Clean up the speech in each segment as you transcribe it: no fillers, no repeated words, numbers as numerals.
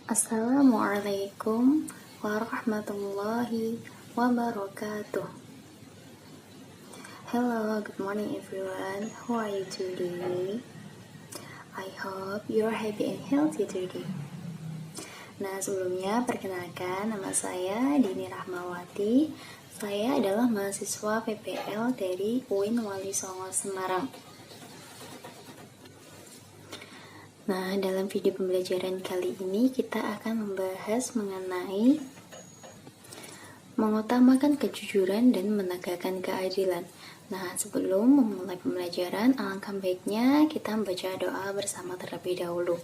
Assalamualaikum warahmatullahi wabarakatuh. Hello, good morning everyone. How are you today? I hope you're happy and healthy today. Nah, sebelumnya perkenalkan, nama saya Dini Rahmawati. Saya adalah mahasiswa PPL dari UIN Wali Songo Semarang. Nah, dalam video pembelajaran kali ini kita akan membahas mengenai mengutamakan kejujuran dan menegakkan keadilan. Nah, sebelum memulai pembelajaran, alangkah baiknya kita membaca doa bersama terlebih dahulu.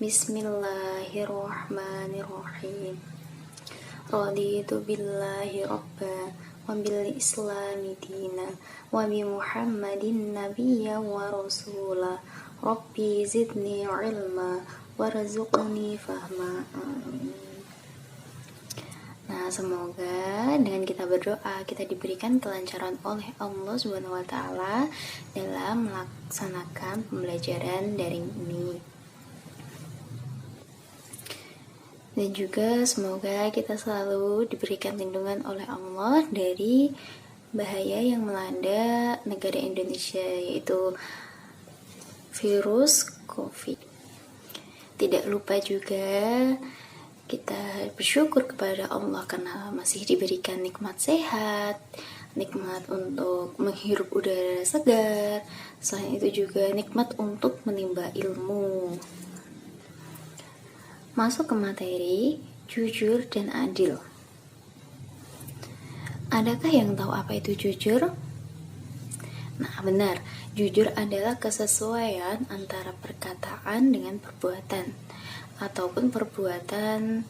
Bismillahirrahmanirrahim. Raditu billahi rabba wa bil islami dina wa bi Muhammadin nabiyya wa rasula. Rabbi zidni ilma warzuqni fahma. Nah, semoga dengan kita berdoa kita diberikan kelancaran oleh Allah Subhanahu wa taala dalam melaksanakan pembelajaran daring ini. Dan juga semoga kita selalu diberikan lindungan oleh Allah dari bahaya yang melanda negara Indonesia, yaitu virus COVID. Tidak lupa juga kita bersyukur kepada Allah karena masih diberikan nikmat sehat, nikmat untuk menghirup udara segar. Selain itu juga nikmat untuk menimba ilmu. Masuk ke materi, jujur dan adil. Adakah yang tahu apa itu jujur? Nah, benar. Jujur adalah kesesuaian antara perkataan dengan perbuatan, ataupun perbuatan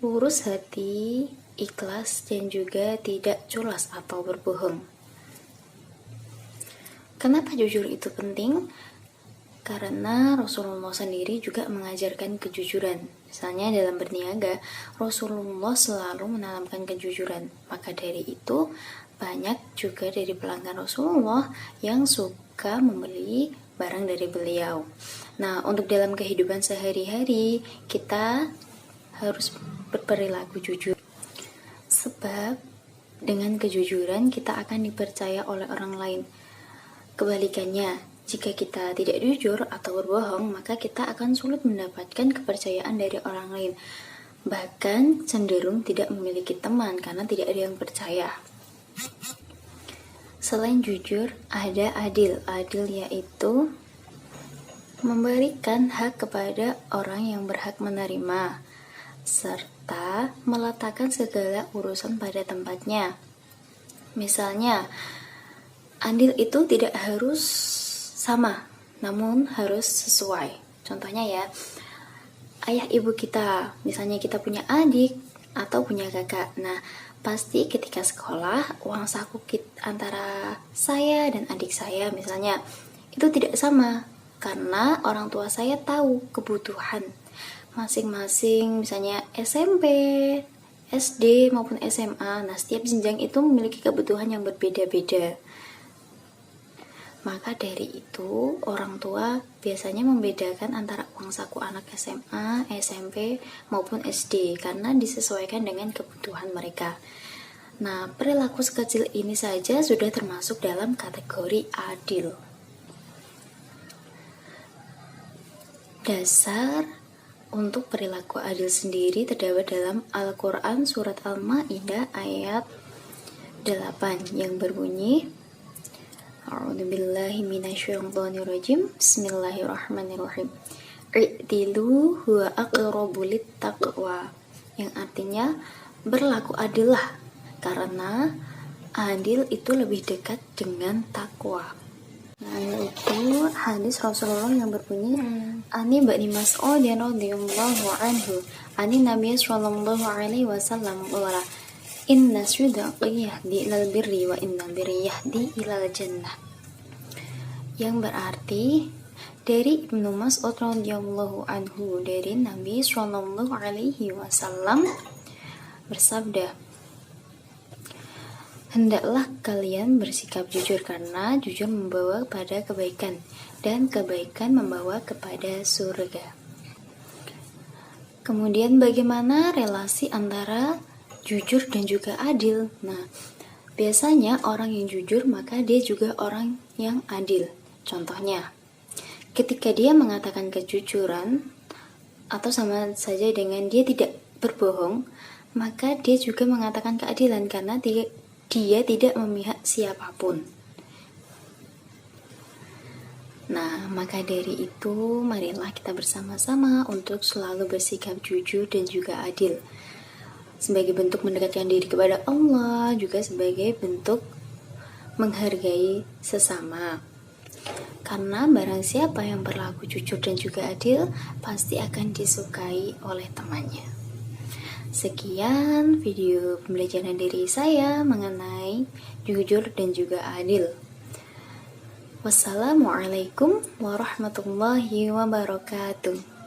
lurus hati, ikhlas, dan juga tidak culas atau berbohong. Kenapa jujur itu penting? Karena Rasulullah sendiri juga mengajarkan kejujuran. Misalnya dalam berniaga, Rasulullah selalu menanamkan kejujuran. Maka dari itu, banyak juga dari pelanggan Rasulullah yang suka membeli barang dari beliau. Nah, untuk dalam kehidupan sehari-hari, kita harus berperilaku jujur. Sebab dengan kejujuran kita akan dipercaya oleh orang lain. Kebalikannya, jika kita tidak jujur atau berbohong, maka kita akan sulit mendapatkan kepercayaan dari orang lain. Bahkan cenderung tidak memiliki teman karena tidak ada yang percaya. Selain jujur, ada adil. Adil yaitu memberikan hak kepada orang yang berhak menerima, serta meletakkan segala urusan pada tempatnya. Misalnya, adil itu tidak harus sama, namun harus sesuai. Contohnya ya, ayah ibu kita, misalnya kita punya adik atau punya kakak. Nah, pasti ketika sekolah, uang saku antara saya dan adik saya misalnya, itu tidak sama. Karena orang tua saya tahu kebutuhan masing-masing, misalnya SMP, SD maupun SMA. Nah, setiap jenjang itu memiliki kebutuhan yang berbeda-beda. Maka dari itu, orang tua biasanya membedakan antara uang saku anak SMA, SMP, maupun SD karena disesuaikan dengan kebutuhan mereka. Nah, perilaku sekecil ini saja sudah termasuk dalam kategori adil. Dasar untuk perilaku adil sendiri terdapat dalam Al-Quran Surat Al-Ma'idah ayat 8 yang berbunyi, A'udzubillahi minasyaitonirrajim. Bismillahirrahmanirrahim. I'dilu huwa aqrabu littaqwa. Yang artinya berlaku adillah karena adil itu lebih dekat dengan takwa. Nah, yaitu hadis Rasulullah yang berbunyi, Ani ba'ni Mas'ud radhiyallahu anhu, Ani Nabi sallallahu alaihi wasallam qala, Inna sidqa yahdi ilal birri wa inna birri yahdi ilal jannah. Yang berarti dari Ibnu Mas'ud radhiyallahu anhu, dari Nabi sallallahu alaihi wasallam bersabda, hendaklah kalian bersikap jujur karena jujur membawa kepada kebaikan dan kebaikan membawa kepada surga. Kemudian bagaimana relasi antara jujur dan juga adil? Nah, biasanya orang yang jujur maka dia juga orang yang adil. Contohnya, ketika dia mengatakan kejujuran atau sama saja dengan dia tidak berbohong, maka dia juga mengatakan keadilan karena dia tidak memihak siapapun. Nah, maka dari itu, marilah kita bersama-sama untuk selalu bersikap jujur dan juga adil. Sebagai bentuk mendekatkan diri kepada Allah, juga sebagai bentuk menghargai sesama. Karena barang siapa yang berlaku jujur dan juga adil, pasti akan disukai oleh temannya. Sekian video pembelajaran diri saya mengenai jujur dan juga adil. Wassalamualaikum warahmatullahi wabarakatuh.